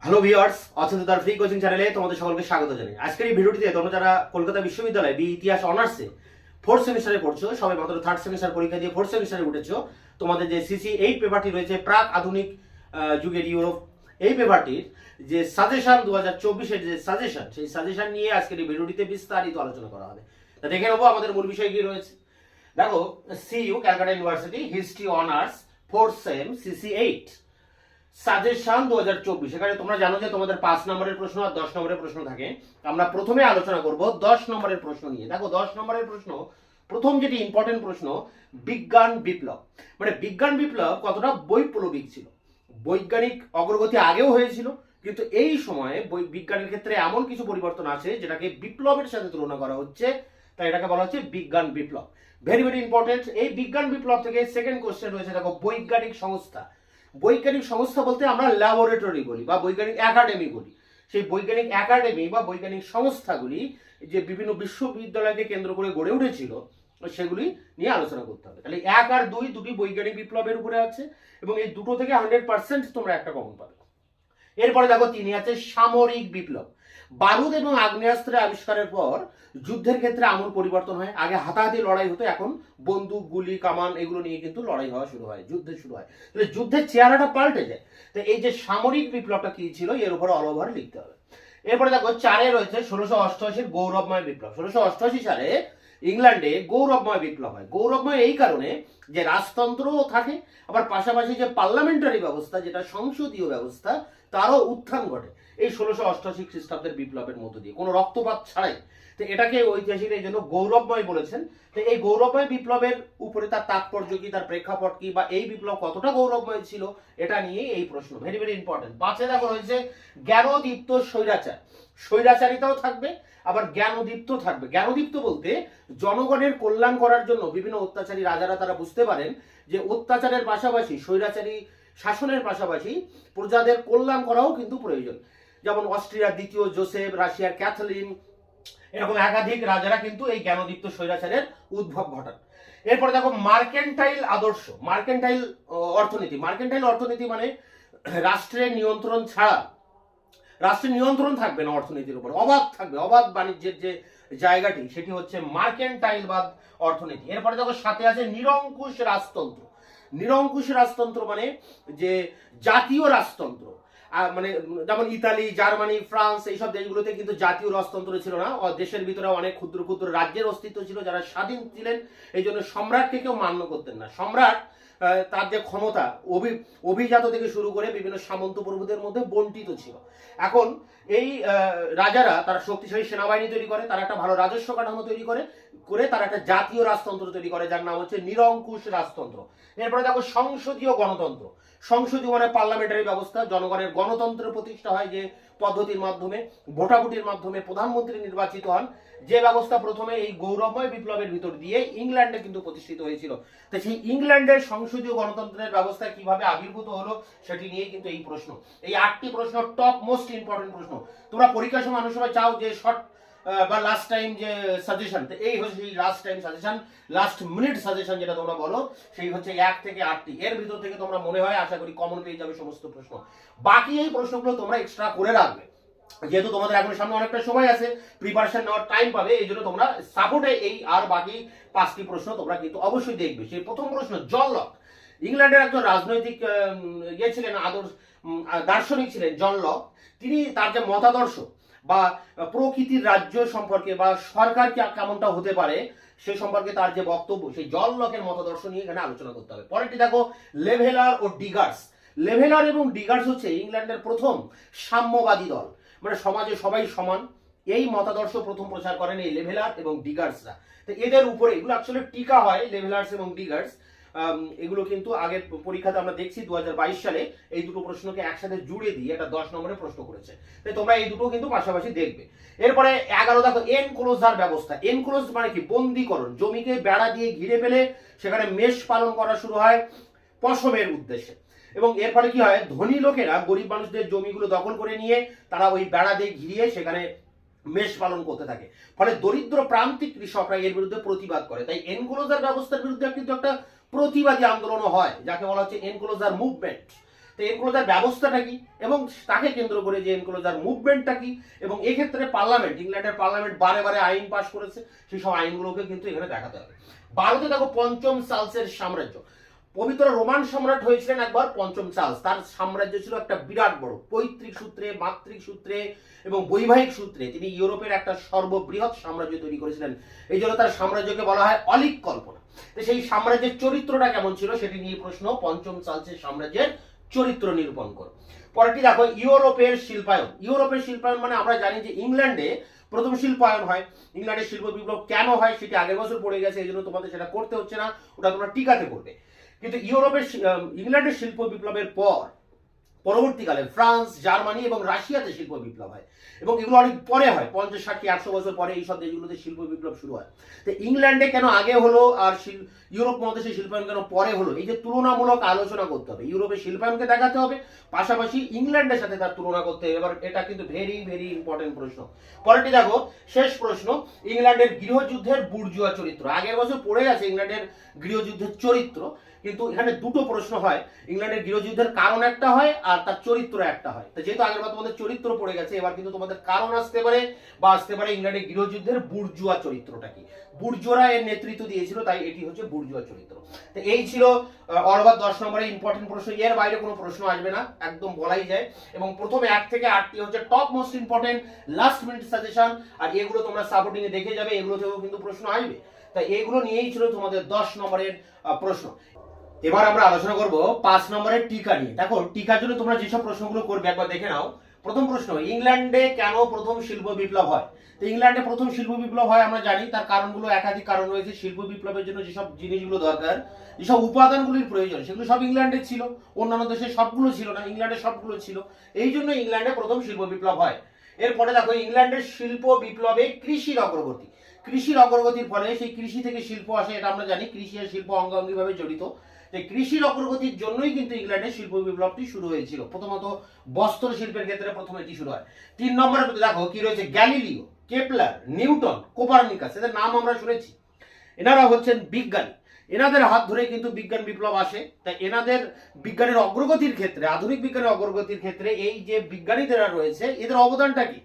Hello viewers, অচেতনতার free coaching চ্যানেলে তোমাদের সকলকে স্বাগত জানাই। আজকের এই ভিডিওটিতে তোমরা যারা কলকাতা বিশ্ববিদ্যালয়ে ইতিহাস অনার্সে 4th সেমিস্টারে পড়ছো, সবাই মাত্র 3rd সেমিস্টার পরীক্ষা দিয়ে 4th সেমিস্টারে উঠেছো, তোমাদের যে সিসি 8 পেপারটি রয়েছে প্রাক আধুনিক যুগের ইউরোপ, এই পেপারটির যে সাজেশন 2024-এর যে সাজেশন, সেই সাজেশন নিয়ে আজকের এই ভিডিওটিতে বিস্তারিত আলোচনা করা হবে। তা দেখে নেবো আমাদের মূল বিষয় কি রয়েছে। দেখো, CU Calcutta university history honours 4th sem CC 8 suggestion 2024। এখানে তোমরা জানো যে তোমাদের 5 নম্বরের প্রশ্ন আর 10 নম্বরের প্রশ্ন থাকে। আমরা প্রথমে আলোচনা করব 10 নম্বরের প্রশ্ন নিয়ে। দেখো, 10 নম্বরের প্রশ্ন, প্রথম যেটি ইম্পর্টেন্ট প্রশ্ন, বিজ্ঞান বিপ্লব। মানে বিজ্ঞান বিপ্লব কতটা বৈপ্লবিক ছিল। বৈজ্ঞানিক অগ্রগতি আগেও হয়েছিল, কিন্তু এই সময়ে বিজ্ঞানের ক্ষেত্রে এমন কিছু পরিবর্তন আছে যেটাকে বিপ্লবের সাথে তুলনা করা হচ্ছে, তাই এটাকে বলা হচ্ছে বিজ্ঞান বিপ্লব। Very very important. এই বিজ্ঞান বিপ্লব থেকে সেকেন্ড কোশ্চেন রয়েছে, দেখো, বৈজ্ঞানিক সংস্থা। বৈজ্ঞানিক সংস্থা বলতে আমরা ল্যাবরেটরি বলি বা বৈজ্ঞানিক একাডেমি বলি। সেই বৈজ্ঞানিক একাডেমি বা বৈজ্ঞানিক সংস্থাগুলি যে বিভিন্ন বিশ্ববিদ্যালয়কে কেন্দ্র করে গড়ে উঠেছিল, সেগুলি নিয়ে আলোচনা করতে হবে। তাহলে 1 আর 2 দুটি বৈজ্ঞানিক বিপ্লবের উপরে আছে, এবং এই দুটো থেকে 100% তোমরা একটা কমন পাবে। এরপরে দেখো, 3 আছে সামরিক বিপ্লব। বারুদ এবং আগ্নেয়াস্ত্রের আবিষ্কারের পর যুদ্ধের ক্ষেত্রে আমূল পরিবর্তন হয়। আগে হাতাহাতি লড়াই হতো, এখন বন্দুক, গুলি, কামান এগুলো নিয়ে কিন্তু লড়াই হওয়া শুরু হয়, যুদ্ধ শুরু হয়। তাহলে যুদ্ধের চেহারাটা পাল্টে যায়। তো এই যে সামরিক বিপ্লবটা কি ছিল, এর উপরে অল ওভার লিখতে হবে। এরপরে দেখো, 4 রয়েছে 1688-এর গৌরবময় বিপ্লব। 1688 সালে ইংল্যান্ডে গৌরবময় বিপ্লব হয়। গৌরবময় এই কারণে যে রাজতন্ত্রও থাকে, আবার পাশাপাশি যে পার্লামেন্টারি ব্যবস্থা, যেটা সংসদীয় ব্যবস্থা, তারও উত্থান ঘটে এই 1688 খ্রিস্টাব্দের বিপ্লবের মধ্য দিয়ে, কোনো রক্তপাত ছাড়াই। তো এটাকে ঐতিহাসিক এই জন্য গৌরবময় বলেছেন। তো এই গৌরবময় বিপ্লবের উপরে তার তাৎপর্য কি, তার প্রেক্ষাপট কি, বা এই বিপ্লব কতটা গৌরবময় ছিল, এটা নিয়ে এই প্রশ্ন। Very very important. 5 দেখো রয়েছে জ্ঞানোদীপ্ত স্বৈরাচার। স্বৈরাচারিতাও থাকবে, আবার জ্ঞানোদীপ্ত থাকবে। জ্ঞানোদীপ্ত বলতে জনগণের কল্যাণ করার জন্য বিভিন্ন অত্যাচারী রাজারা তারা বুঝতে পারেন যে অত্যাচারের পাশাপাশি, স্বৈরাচারী শাসনের পাশাপাশি প্রজাদের কল্যাণ করাও কিন্তু প্রয়োজন। যেমন অস্ট্রিয়ার 2য় জোসেফ, রাশিয়ার ক্যাথলিন, এরকম একাধিক রাজারা কিন্তু এই জ্ঞানোদীপ্ত স্বৈরাচারের উদ্ভব ঘটান। এরপরে দেখো, মার্কেন্টাইল আদর্শ। মার্কেন্টাইল অর্থনীতি। মার্কেন্টাইল অর্থনীতি মানে রাষ্ট্রের নিয়ন্ত্রণ ছাড়া, রাষ্ট্রের নিয়ন্ত্রণ থাকবে না অর্থনীতির উপর, অবাধ থাকবে। অবাধ বাণিজ্যের যে জায়গাটি, সেটি হচ্ছে মার্কেন্টাইলবাদ অর্থনীতি। এরপরে দেখো, 7 আছে নিরঙ্কুশ রাজতন্ত্র। নিরঙ্কুশ রাজতন্ত্র মানে যে জাতীয় রাজতন্ত্র, মানে যেমন ইতালি, জার্মানি, ফ্রান্স, এইসব দেশগুলোতে কিন্তু জাতীয় রাজতন্ত্র ছিল না। দেশের ভিতরে অনেক ক্ষুদ্র ক্ষুদ্র রাজ্যের অস্তিত্ব ছিল, যারা স্বাধীন ছিলেন। এই জন্য সম্রাটকে কেউ মান্য করতেন না। সম্রাট তার যে ক্ষমতা অভিজাত থেকে শুরু করে বিভিন্ন সামন্ত প্রভুদের মধ্যে বন্টিত ছিল। এখন এই রাজারা তারা শক্তিশালী সেনাবাহিনী তৈরি করে, তারা একটা ভালো রাজস্ব কাঠামো তৈরি করে তারা একটা জাতীয় রাজতন্ত্র তৈরি করে, যার নাম হচ্ছে নিরঙ্কুশ রাজতন্ত্র। এরপরে দেখো, সংসদীয় গণতন্ত্র। সংসদীয় মানে পার্লামেন্টারি ব্যবস্থা। জনগণের গণতন্ত্রের প্রতিষ্ঠা হয় যে পদ্ধতির মাধ্যমে, ভোটাভুটির মাধ্যমে প্রধানমন্ত্রী নির্বাচিত হন, যে ব্যবস্থা প্রথমে এই গৌরবময় বিপ্লবের ভিতর দিয়ে ইংল্যান্ডে কিন্তু প্রতিষ্ঠিত হয়েছিল। তো সেই ইংল্যান্ডের সংসদীয় গণতন্ত্রের ব্যবস্থা কিভাবে আবির্ভূত হলো, সেটি নিয়ে কিন্তু এই প্রশ্ন। এই 8টি প্রশ্ন টপ মোস্ট ইম্পর্টেন্ট প্রশ্ন। তোমরা পরীক্ষার সময় অনেক সময় চাও যে শর্ট বা লাস্ট টাইম যে সাজেশন, এই হচ্ছে last time suggestion, last minute suggestion যেটা তোমরা বলো, সেই হচ্ছে 1 থেকে 8টি। এর ভিতর থেকে তোমরা মনে হয় আশা করি কমন পেয়ে যাবে সমস্ত প্রশ্ন। বাকি এই প্রশ্নগুলো তোমরা এক্সট্রা করে রাখবে, যেহেতু তোমাদের এখন সামনে অনেকটা সময় আছে, প্রিপারেশন নেওয়ার টাইম পাবে। এই জন্য তোমরা সাপোর্টে এই আর বাকি 5টি প্রশ্ন তোমরা কিন্তু অবশ্যই দেখবে। সেই প্রথম প্রশ্ন, জন লক। ইংল্যান্ডের একজন রাজনৈতিক ছিলেন, দার্শনিক ছিলেন জন লক। তিনি তার যে মতাদর্শ বা প্রকৃতির রাজ্য সম্পর্কে বা সরকার কেমনটা হতে পারে সে সম্পর্কে তার যে বক্তব্য, সেই জন লকের মতাদর্শ নিয়ে এখানে আলোচনা করতে হবে। পরেরটি দেখো, লেভেলার ও ডিগার্স। লেভেলার এবং ডিগার্স হচ্ছে ইংল্যান্ডের প্রথম সাম্যবাদী দল, মানে সমাজে সবাই সমান। এই মতাদর্শ প্রথম প্রচার করেন এই লেভেলার এবং ডিগার্সরা। তো এদের উপরে এগুলো অ্যাকচুয়ালি টিকা হয়, লেভেলার্স এবং ডিগার্স। এগুলো কিন্তু আগের পরীক্ষাতে আমরা দেখছি 2022 সালে এই দুটো প্রশ্নকে একসাথে জুড়ে দিয়ে একটা 10 নম্বরের প্রশ্ন করেছে। তাই তোমরা এই দুটো কিন্তু পাশাপাশি দেখবে। এরপরে 11 দেখো, এনক্লোজার ব্যবস্থা। এনক্লোজ মানে কি, বন্দীকরণ। জমিকে বেড়া দিয়ে ঘিরে ফেলে সেখানে মেষ পালন করা শুরু হয় পশমের উদ্দেশ্যে, এবং এর ফলে কি হয়, ধনী লোকেরা গরিব মানুষদের জমিগুলো দখল করে নিয়ে তারা ওই বেড়া দিয়ে ঘিরিয়ে সেখানে মেষ পালন করতে থাকে। ফলে দরিদ্র প্রান্তিক কৃষকরা এর বিরুদ্ধে প্রতিবাদ করে। তাই এনক্লোজার ব্যবস্থার বিরুদ্ধে কিন্তু একটা প্রতিবাদী আন্দোলনও হয়, যাকে বলা হচ্ছে এনক্লোজার মুভমেন্ট। তো এনক্লোজার ব্যবস্থাটা কি এবং তাকে কেন্দ্র করে যে এনক্লোজার মুভমেন্টটা কি, এবং এক্ষেত্রে পার্লামেন্ট, ইংল্যান্ডের পার্লামেন্ট বারে বারে আইন পাস করেছে, সেই সব আইনগুলোকে কিন্তু এখানে দেখাতে হবে। ভারতে দেখো পঞ্চম চার্লসের সাম্রাজ্য, পবিত্র রোমান সম্রাট হয়েছিলেন একবার পঞ্চম চার্লস। তার সাম্রাজ্য ছিল একটা বিরাট বড়, পৈতৃক সূত্রে, মাতৃক সূত্রে এবং বৈবাহিক সূত্রে তিনি ইউরোপের একটা সর্ববৃহৎ সাম্রাজ্য তৈরি করেছিলেন। এই জন্য তার সাম্রাজ্যকে বলা হয় অলীক কল্পনা। তো সেই সাম্রাজ্যের চরিত্রটা কেমন ছিল সেটি নিয়ে প্রশ্ন, পঞ্চম চার্লসের সাম্রাজ্যের চরিত্র নিরূপণ করো। পরেরটি দেখো ইউরোপের শিল্পায়ন। ইউরোপের শিল্পায়ন মানে আমরা জানি যে ইংল্যান্ডে প্রথম শিল্পায়ন হয়। ইংল্যান্ডের শিল্প বিপ্লব কেন হয় সেটি আগের বছর পড়ে গেছে, এই জন্য তোমাদের সেটা করতে হচ্ছে না, ওটা তোমরা টিকাতে করবে। কিন্তু ইংল্যান্ডের শিল্প বিপ্লবের পর পরবর্তীকালে ফ্রান্স, জার্মানি এবং রাশিয়াতে শিল্প বিপ্লব হয়, এবং এগুলো অনেক পরে হয়, 50, 60, 100 বছর পরে এইসব দেশগুলোতে শিল্প বিপ্লব শুরু হয়। তো ইংল্যান্ডে কেন আগে হলো আর ইউরোপ মহাদেশে শিল্পায়ন কেন পরে হলো, এই যে তুলনামূলক আলোচনা করতে হবে, ইউরোপের শিল্পায়নকে দেখাতে হবে, পাশাপাশি ইংল্যান্ডের সাথে তার তুলনা করতে হবে। এবার এটা কিন্তু ভেরি ভেরি ইম্পর্টেন্ট প্রশ্ন। পরেরটি দেখো, শেষ প্রশ্ন, ইংল্যান্ডের গৃহযুদ্ধের বুর্জুয়া চরিত্র। আগের বছর পড়ে গেছে ইংল্যান্ডের গৃহযুদ্ধের চরিত্র, কিন্তু এখানে দুটো প্রশ্ন হয়, ইংল্যান্ডের গৃহযুদ্ধের কারণ একটা হয় আর তার চরিত্র একটা হয়। তো যেহেতু আগের বার তোমাদের চরিত্র পড়ে গেছে, এবার কিন্তু তোমাদের কারণ আসতে পারে, বা আসতে পারে ইংল্যান্ডের গৃহযুদ্ধের বুর্জুয়া চরিত্রটা কি। বুর্জুয়ারা এর নেতৃত্ব দিয়েছিল, তাই এটি হচ্ছে বুর্জুয়া চরিত্র। তো এই ছিল অলওভার 10 নম্বরের ইম্পর্টেন্ট প্রশ্ন। এর বাইরে কোনো প্রশ্ন আসবে না, একদম বলাই যায়। এবং প্রথমে 1 থেকে 8টি হচ্ছে top most important last minute suggestion, আর এগুলো তোমরা সাপোর্টিং এ দেখে যাবে, এগুলো থেকেও কিন্তু প্রশ্ন আসবে। তাই এগুলো নিয়েই ছিল তোমাদের 10 নম্বরের প্রশ্ন। এবার আমরা আলোচনা করব 5 নম্বরের টিকা নিয়ে। দেখো টিকার জন্য তোমরা যেসব প্রশ্নগুলো করবে একবার দেখে নাও। প্রথম প্রশ্ন, ইংল্যান্ডে কেন প্রথম শিল্প বিপ্লব হয়? তো ইংল্যান্ডে প্রথম শিল্প বিপ্লব হয় আমরা জানি, তার কারণগুলো একাধিক কারণ রয়েছে। শিল্প বিপ্লবের জন্য যেসব জিনিসগুলো দরকার, যেসব উপাদানগুলির প্রয়োজন, সেগুলো সব ইংল্যান্ডে ছিল, অন্যান্য দেশে সবগুলো ছিল না, ইংল্যান্ডে সবগুলো ছিল। এই জন্য ইংল্যান্ডে প্রথম শিল্প বিপ্লব হয়। এরপরে দেখো ইংল্যান্ডের শিল্প বিপ্লবে কৃষির অগ্রগতি। কৃষির অগ্রগতির ফলে সেই কৃষি থেকে শিল্প আসে, এটা আমরা জানি, কৃষি আর শিল্প অঙ্গাঙ্গিভাবে জড়িত। কৃষির অগ্রগতির জন্যই কিন্তু ইংল্যান্ডের শিল্প বিপ্লবটি শুরু হয়েছিল। প্রথমত বস্ত্র শিল্পের ক্ষেত্রে প্রথম এটি শুরু হয়। 3 নম্বরে দেখো কি রয়েছে, গ্যালিলিও, কেপলার, নিউটন, কোপারনিকাস, এদের নাম আমরা শুনেছি। এনারা হচ্ছেন বিজ্ঞানী, এনাদের হাত ধরে কিন্তু বিজ্ঞান বিপ্লব আসে। তাই এনাদের বিজ্ঞানের অগ্রগতির ক্ষেত্রে, আধুনিক বিজ্ঞানের অগ্রগতির ক্ষেত্রে এই যে বিজ্ঞানীরা রয়েছে এদের অবদানটা কি।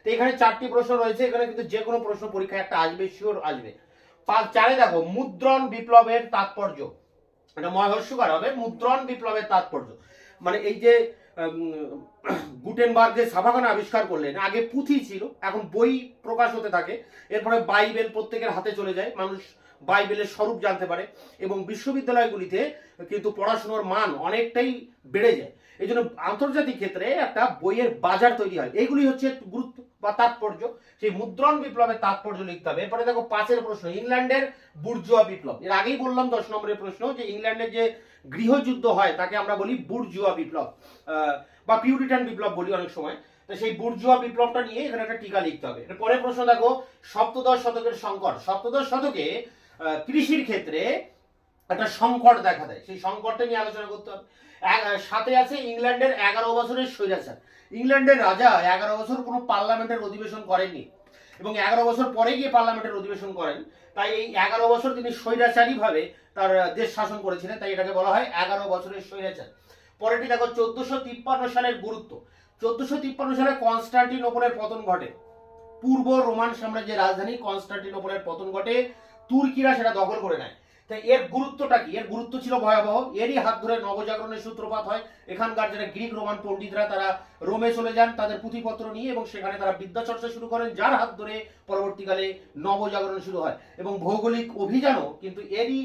তো এখানে 4টি প্রশ্ন রয়েছে, এখানে কিন্তু যে কোনো প্রশ্ন পরীক্ষায় একটা আসবে, শিওর আসবে। 4 দেখো মুদ্রণ বিপ্লবের তাৎপর্য, এটা মহাস্যকার হবে। মুদ্রণ বিপ্লবের তাৎপর্য মানে এই যে গুটেনবার্গ যে ছাপাখানা আবিষ্কার করলেন, আগে পুঁথি ছিল, এখন বই প্রকাশ হতে থাকে। এরপরে বাইবেল প্রত্যেকের হাতে চলে যায়, মানুষ বাইবেলের স্বরূপ জানতে পারে, এবং বিশ্ববিদ্যালয়গুলিতে কিন্তু পড়াশোনার মান অনেকটাই বেড়ে যায়। এই জন্য আন্তর্জাতিক ক্ষেত্রে একটা বইয়ের বাজার তৈরি হয়। এইগুলি হচ্ছে গুরুত্ব বা তাৎপর্য। সেই মুদ্রণ বিপ্লবের তাৎপর্য লিখতে হবে। এরপরে দেখো 5 প্রশ্ন, ইংল্যান্ডের বুর্জুয়া বিপ্লব। এর আগেই বললাম 10 নম্বরের প্রশ্ন যে ইংল্যান্ডের যে গৃহযুদ্ধ হয় তাকে আমরা বলি বুর্জুয়া বিপ্লব, বা পিউরিটান বিপ্লব বলি অনেক সময়। তো সেই বুর্জুয়া বিপ্লবটা নিয়ে এখানে একটা টিকা লিখতে হবে। পরের প্রশ্ন দেখো, সপ্তদশ শতকের সংকট। সপ্তদশ শতকে কৃষির ক্ষেত্রে একটা সংকট দেখা দেয়, সেই সংকটটা নিয়ে আলোচনা করতে হবে। সাথে আছে ইংল্যান্ডের 11 বছরের স্বৈরাচার। ইংল্যান্ডের রাজা 11 বছর কোনো পার্লামেন্টের অধিবেশন করেননি, এবং 11 বছর পরে গিয়ে পার্লামেন্টের অধিবেশন করেন। তাই এই 11 বছর তিনি স্বৈরাচারী ভাবে তার দেশ শাসন করেছিলেন, তাই এটাকে বলা হয় 11 বছরের স্বৈরাচার। পরেরটি দেখো 1453 সালের গুরুত্ব। 1453 সালে কনস্টান্টিনোপলের পতন ঘটে, পূর্ব রোমান সাম্রাজ্যের রাজধানী কনস্টান্টিনোপলের পতন ঘটে, তুর্কিরা সেটা দখল করে নেয়। তাই এর গুরুত্বটা কি? এর গুরুত্ব ছিল ভয়াবহ। এরই হাত ধরে নবজাগরণের সূত্রপাত হয়। এখানকার যারা গ্রিক রোমান পণ্ডিতরা তারা রোমে চলে যান তাদের পুঁথিপত্র নিয়ে, এবং সেখানে তারা বিদ্যা চর্চা শুরু করেন, যার হাত ধরে পরবর্তীকালে নবজাগরণ শুরু হয়। এবং ভৌগোলিক অভিযানও কিন্তু এরই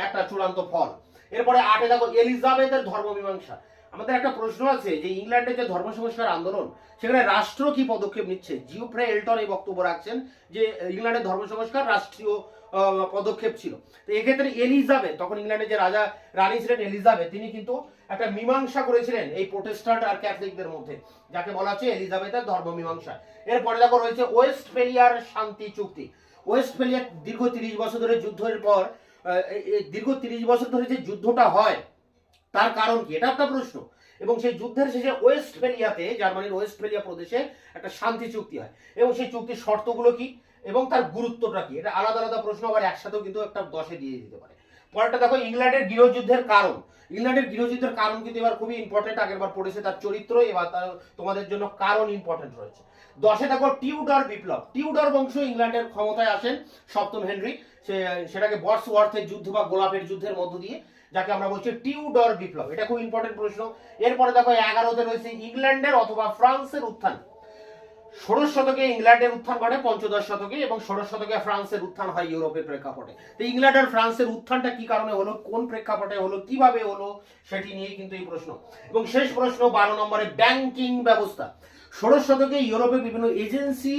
একটা চূড়ান্ত ফল। এরপরে 8 দেখো এলিজাবেথের ধর্মমীমাংসা। আমাদের একটা প্রশ্ন আছে যে ইংল্যান্ডের যে ধর্ম সংস্কার আন্দোলন, সেখানে রাষ্ট্র কি পদক্ষেপ নিচ্ছে? জিওফ্রে এলটন এই বক্তব্য রাখছেন যে ইংল্যান্ডের ধর্ম সংস্কার রাষ্ট্রীয় পদক্ষেপ ছিল। তো এক্ষেত্রে এলিজাবেথ, তখন ইংল্যান্ডের যে রাজা রানী ছিলেন এলিজাবেথ, তিনি কিন্তু একটা মীমাংসা করেছিলেন এই প্রোটেস্ট্যান্ট আর ক্যাথলিকদের মধ্যে, যাকে বলা হচ্ছে এলিজাবেথের ধর্ম মীমাংসা। এরপরে দেখো রয়েছে ওয়েস্টফেলিয়ার শান্তি চুক্তি। ওয়েস্টফেলিয়া দীর্ঘ 30 বছর ধরে যুদ্ধের পর, দীর্ঘ 30 বছর ধরে যে যুদ্ধটা হয় তার কারণ কি, এটা একটা প্রশ্ন। এবং সেই যুদ্ধের শেষে ওয়েস্টফেলিয়াতে, জার্মানির ওয়েস্টফেলিয়া প্রদেশে একটা শান্তি চুক্তি হয়, এবং সেই চুক্তির শর্তগুলো কি এবং তার গুরুত্বটা কি, এটা আলাদা আলাদা প্রশ্ন, আবার একসাথেও কিন্তু একটা 10-এ দিয়ে দিতে পারে। পরেরটা দেখো ইংল্যান্ডের গৃহযুদ্ধের কারণ। ইংল্যান্ডের গৃহযুদ্ধের কারণ কিন্তু এবার খুবই ইম্পর্টেন্ট, আগেরবার পড়েছে তার চরিত্র, এবার তার তোমাদের জন্য কারণ ইম্পর্টেন্ট রয়েছে। 10-এ দেখো টিউডার বিপ্লব। টিউডার বংশ ইংল্যান্ডের ক্ষমতায় আসেন সপ্তম হেনরি, সেটাকে বর্ডসওয়ার্থের যুদ্ধ বা গোলাপের যুদ্ধের মধ্য দিয়ে, যাকে আমরা বলছি টিউডর বিপ্লব। এটা খুব ইম্পর্টেন্ট প্রশ্ন। এরপরে দেখো 11-তে রয়েছে ইংল্যান্ডের অথবা ফ্রান্সের উত্থান। 16 শতকে ইংল্যান্ডের উত্থান ঘটে, পঞ্চদশ শতকে, এবং 16 শতকে ফ্রান্সের উত্থান হয় ইউরোপের প্রেক্ষাপটে। তো ইংল্যান্ড আর ফ্রান্সের উত্থানটা কি কারণে হলো, কোন প্রেক্ষাপটে হলো, কিভাবে হলো, সেটি নিয়েই কিন্তু এই প্রশ্ন। এবং শেষ প্রশ্ন 12 নম্বরে ব্যাংকিং ব্যবস্থা। 16 শতকে ইউরোপে বিভিন্ন এজেন্সি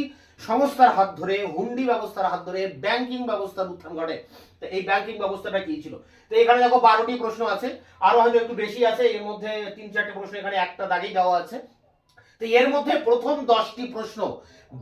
সংস্থার হাত ধরে, হুন্ডি ব্যবস্থার হাত ধরে ব্যাংকিং ব্যবস্থার উত্থান ঘটে। তো এই ব্যাংকিং ব্যবস্থাটা কি ছিল? তো এখানে দেখো 12টি প্রশ্ন আছে, আরো হয়তো একটু বেশি আছে, এর মধ্যে 3-4টে প্রশ্ন এখানে একটা দাগেই দেওয়া আছে। তো এর মধ্যে প্রথম 10টি প্রশ্ন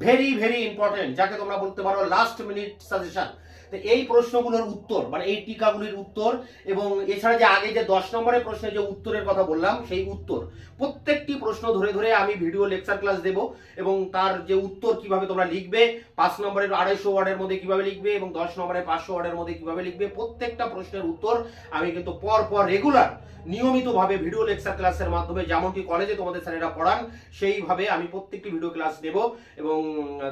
ভেরি ভেরি ইম্পর্টেন্ট, যাকে তোমরা বলতে পারো লাস্ট মিনিট সাজেশন। তো এই প্রশ্নগুলোর উত্তর, মানে এই টিকাগুলির উত্তর, এবং এছাড়া যে আগে যে 10 নম্বরের প্রশ্নে যে উত্তরের কথা বললাম, সেই উত্তর প্রত্যেকটি প্রশ্ন ধরে ধরে আমি ভিডিও লেকচার ক্লাস দেব, এবং তার যে উত্তর কিভাবে তোমরা লিখবে, 5 নম্বরের 250 ওয়ার্ডের মধ্যে কিভাবে লিখবে, এবং 10 নম্বরের 500 ওয়ার্ডের মধ্যে কিভাবে লিখবে, প্রত্যেকটা প্রশ্নের উত্তর আমি কিন্তু পর পর রেগুলার নিয়মিতভাবে ভিডিও লেকচার ক্লাসের মাধ্যমে, যেমনটি কলেজে তোমাদের স্যারেরা পড়ান সেইভাবে আমি প্রত্যেকটি ভিডিও ক্লাস দেব। এবং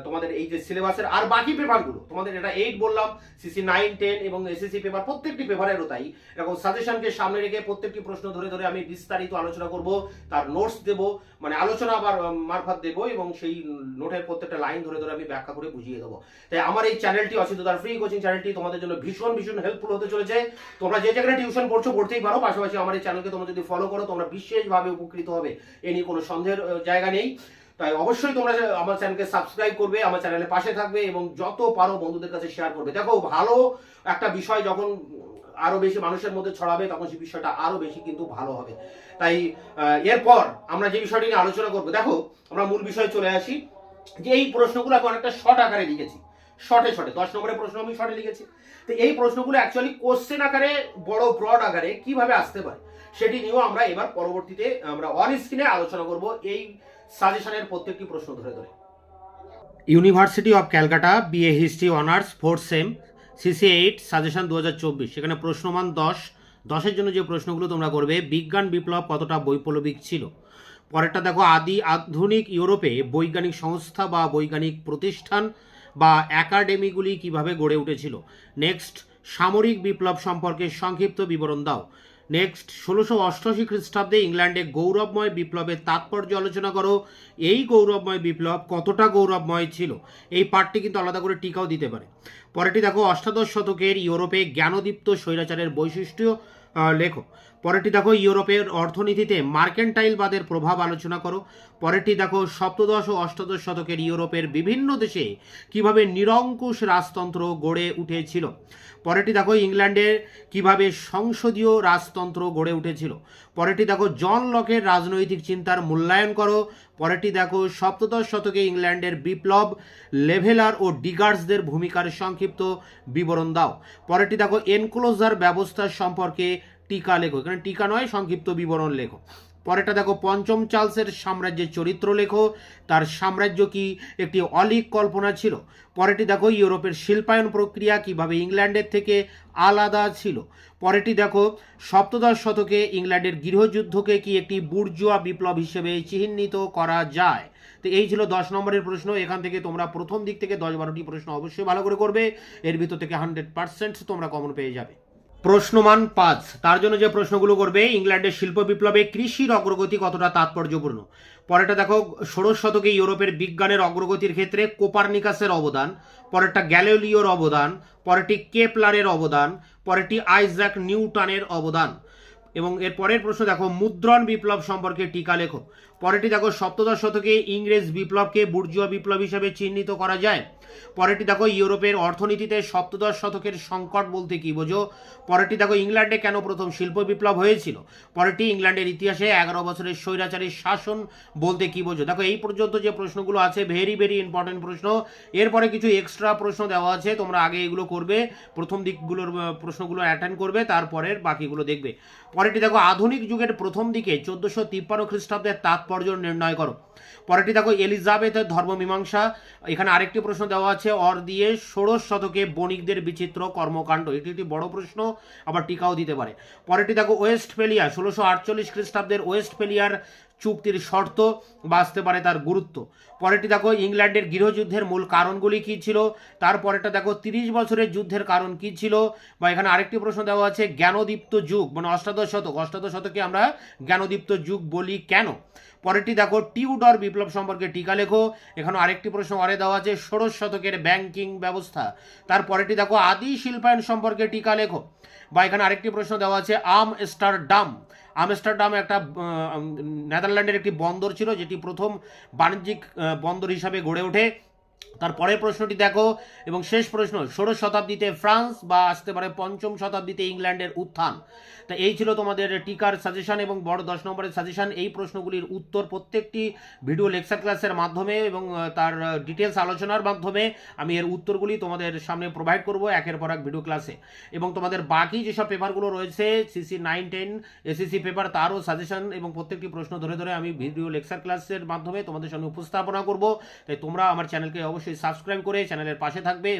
তোমাদের এই যে সিলেবাসের আর বাকি পেপারগুলো, তোমাদের এটা 8 বললাম, সিসি 9, 10 এবং এসএসসি পেপার, প্রত্যেকটি পেপারেরও তাই, এরকম সাজেশনকে সামনে রেখে প্রত্যেকটি প্রশ্ন ধরে ধরে আমি বিস্তারিত আলোচনা করব, তার নোটস দেব, মানে আলোচনা আবার মারফত দেব, এবং সেই নোটের প্রত্যেকটা লাইন ধরে ধরে আমি ব্যাখ্যা করে বুঝিয়ে দেবো। তাই আমার এই চ্যানেলটি অসিতদার ফ্রি কোচিং চ্যানেলটি তোমাদের জন্য ভীষণ ভীষণ হেল্পফুল হতে চলেছে। তোমরা যে জায়গায় টিউশন পড়ছো পড়তেই পারো, পাশাপাশি আমার এই চ্যানেলকে তোমরা যদি ফলো করো তোমরা বিশেষভাবে উপকৃত হবে, এ নিয়ে কোনো সন্দেহের জায়গা নেই। তাই অবশ্যই তোমরা আমার চ্যানেলকে সাবস্ক্রাইব করবে, আমার চ্যানেলের পাশে থাকবে, এবং যত পারো বন্ধুদের কাছে শেয়ার করবে। দেখো, ভালো একটা বিষয় যখন আরো বেশি মানুষের মধ্যে ছড়াবে, তখন সেই বিষয়টা আরো বেশি কিন্তু ভালো হবে। তাই এরপর আমরা যে বিষয়টি নিয়ে আলোচনা করবো, দেখো আমরা মূল বিষয়ে চলে আসি, যে এই প্রশ্নগুলো আমি অনেকটা শর্ট আকারে লিখেছি, শর্টে 10 নম্বরের প্রশ্ন আমি শর্টে লিখেছি। তো এই প্রশ্নগুলো অ্যাকচুয়ালি কোশ্চেন আকারে, বড় ব্রড আকারে কিভাবে আসতে পারে, সেটি নিয়েও আমরা এবার পরবর্তীতে আমরা অন স্ক্রিনে আলোচনা করব, এই সাজেশনের প্রত্যেকটি প্রশ্ন ধরে ধরে। University of Calcutta, BA history honours 4th sem, CC 8, suggestion 2024। সেখানে প্রশ্নমান 10-10-এর জন্য যে প্রশ্নগুলো তোমরা করবে, বিজ্ঞান বিপ্লব কতটা বৈপ্লবিক ছিল। পরেরটা দেখো, আধুনিক ইউরোপে বৈজ্ঞানিক সংস্থা বা বৈজ্ঞানিক প্রতিষ্ঠান বা একাডেমিগুলি কিভাবে গড়ে উঠেছিল। নেক্সট, সামরিক বিপ্লব সম্পর্কে সংক্ষিপ্ত বিবরণ দাও। নেক্সট, 1688 খ্রিস্টাব্দে ইংল্যান্ডে গৌরবময় বিপ্লবের তাৎপর্য আলোচনা করো। এই গৌরবময় বিপ্লব কতটা গৌরবময় ছিল, এই পার্টটি কিন্তু আলাদা করে টিকাও দিতে পারে। পরেরটি দেখো, অষ্টাদশ শতকের ইউরোপে জ্ঞানদীপ্ত স্বৈরাচারের বৈশিষ্ট্য লেখো। পরেরটি দেখো, ইউরোপের অর্থনীতিতে মার্কেন্টাইলবাদের প্রভাব আলোচনা করো। পরেরটি দেখো, সপ্তদশ ও অষ্টাদশ শতকের ইউরোপের বিভিন্ন দেশে কিভাবে নিরঙ্কুশ রাজতন্ত্র গড়ে উঠেছিল। পরেরটি দেখো, ইংল্যান্ডের কিভাবে সংসদীয় রাজতন্ত্র গড়ে উঠেছিল। পরেরটি দেখো, জন লকের রাজনৈতিক চিন্তার মূল্যায়ন করো। পরেরটি দেখো, সপ্তদশ শতকে ইংল্যান্ডের বিপ্লব, লেভেলার ও ডিগার্সদের ভূমিকার সংক্ষিপ্ত বিবরণ দাও। পরেরটি দেখো, এনক্লোজার ব্যবস্থা সম্পর্কে টিকা লেখো, এখানে টিকা নয়, সংক্ষিপ্ত বিবরণ লেখো। পরেরটা দেখো, পঞ্চম চার্লসের সাম্রাজ্যের চরিত্র লেখো, তার সাম্রাজ্য কি একটি অলীক কল্পনা ছিল। পরেরটি দেখো, ইউরোপের শিল্পায়ন প্রক্রিয়া কিভাবে ইংল্যান্ডের থেকে আলাদা ছিল। পরেরটি দেখো, সপ্তদশ শতকে ইংল্যান্ডের গৃহযুদ্ধকে কি একটি বুর্জুয়া বিপ্লব হিসেবে চিহ্নিত করা যায়। তো এই ছিল 10 নম্বরের প্রশ্ন। এখান থেকে তোমরা প্রথম দিক থেকে 10-12টি প্রশ্ন অবশ্যই ভালো করে করবে, এর ভিতর থেকে 100% তোমরা কমন পেয়ে যাবে। প্রশ্নমান 5, তার জন্য যে প্রশ্নগুলো করবে, ইংল্যান্ডের শিল্প বিপ্লবে কৃষির অগ্রগতি কতটা তাৎপর্যপূর্ণ। পরেরটা দেখো, 16 শতকে ইউরোপের বিজ্ঞানের অগ্রগতির ক্ষেত্রে কোপারনিকাসের অবদান। পরেরটা গ্যালিলিওর অবদান। পরেরটি কেপলারের অবদান। পরেরটি আইজাক নিউটনের অবদান। এবং এর পরের প্রশ্ন দেখো, মুদ্রণ বিপ্লব সম্পর্কে টিকা লেখো। পরেরটি দেখো, সপ্তদশ শতকে ইংরেজ বিপ্লবকে বুর্জুয়া বিপ্লব হিসেবে চিহ্নিত করা যায়। পরেরটি দেখো, ইউরোপের অর্থনীতিতে সপ্তদশ শতকের সংকট বলতে কি বোঝো। পরেরটি দেখো, ইংল্যান্ডে কেন প্রথম শিল্প বিপ্লব হয়েছিল। পরেরটি, ইংল্যান্ডের ইতিহাসে 11 বছরের স্বৈরাচারী শাসন বলতে কি বোঝো। দেখো, এই পর্যন্ত যে প্রশ্নগুলো আছে ভেরি ভেরি ইম্পর্টেন্ট প্রশ্ন। এরপরে কিছু এক্সট্রা প্রশ্ন দেওয়া আছে, তোমরা আগে এগুলো করবে, প্রথম দিকগুলোর প্রশ্নগুলো অ্যাটেন্ড করবে, তারপরের বাকিগুলো দেখবে। পরেরটি দেখো আধুনিক যুগের প্রথম দিকে 1453 খ্রিস্টাব্দের তাৎপর্য নির্ণয় করো। পরেরটি দেখো এলিজাবেথের ধর্মমীমাংসা। এখানে আরেকটি প্রশ্ন দেওয়া আছে অর দিয়ে ষোড়শ শতকে বণিকদের বিচিত্র কর্মকাণ্ড। এটি একটি বড় প্রশ্ন, আবার টিকাও দিতে পারে। পরেরটি দেখো ওয়েস্টফেলিয়া 1648 খ্রিস্টাব্দের ওয়েস্টফেলিয়ার চুক্তির শর্ত বা আসতে পারে তার গুরুত্ব। পরেরটি দেখো ইংল্যান্ডের গৃহযুদ্ধের মূল কারণগুলি কি ছিল। তারপরেরটা দেখো 30 বছরের যুদ্ধের কারণ কি ছিল। বা এখানে আরেকটি প্রশ্ন দেওয়া আছে জ্ঞানদীপ্ত যুগ মানে অষ্টাদশ শতকে আমরা জ্ঞানদীপ্ত যুগ বলি কেন। পরেরটি দেখো টিউডর বিপ্লব সম্পর্কে টিকা লেখো। এখানে আরেকটি প্রশ্ন আরে দেওয়া আছে ষোড়শ শতকের ব্যাংকিং ব্যবস্থা। তারপরেরটি দেখো আদি শিল্পায়ন সম্পর্কে টিকা লেখো। বা এখানে আরেকটি প্রশ্ন দেওয়া আছে আমস্টারডাম একটা নেদারল্যান্ডের একটি বন্দর ছিল, যেটি প্রথম বাণিজ্যিক বন্দর হিসাবে গড়ে ওঠে। তারপরের প্রশ্নটি দেখো এবং শেষ প্রশ্ন, ষোড়শ শতাব্দীতে ফ্রান্স বা আসতে পারে পঞ্চম শতাব্দীতে ইংল্যান্ডের উত্থান। তা এই ছিল তোমাদের টিকার সাজেশন এবং বড় 10 নম্বরের সাজেশন। এই প্রশ্নগুলির উত্তর প্রত্যেকটি ভিডিও লেকচার ক্লাসের মাধ্যমে এবং তার ডিটেলস আলোচনার মাধ্যমে আমি এর উত্তরগুলি তোমাদের সামনে প্রোভাইড করব একের পর এক ভিডিও ক্লাসে। এবং তোমাদের বাকি যেসব পেপারগুলো রয়েছে সিসি 9, 10 এসএসসি পেপার, তারও সাজেশন এবং প্রত্যেকটি প্রশ্ন ধরে ধরে আমি ভিডিও লেকচার ক্লাসের মাধ্যমে তোমাদের সামনে উপস্থাপনা করব। তাই তোমরা আমার চ্যানেলকে অবশ্যই সাবস্ক্রাইব করে চ্যানেলের পাশে থাকবে।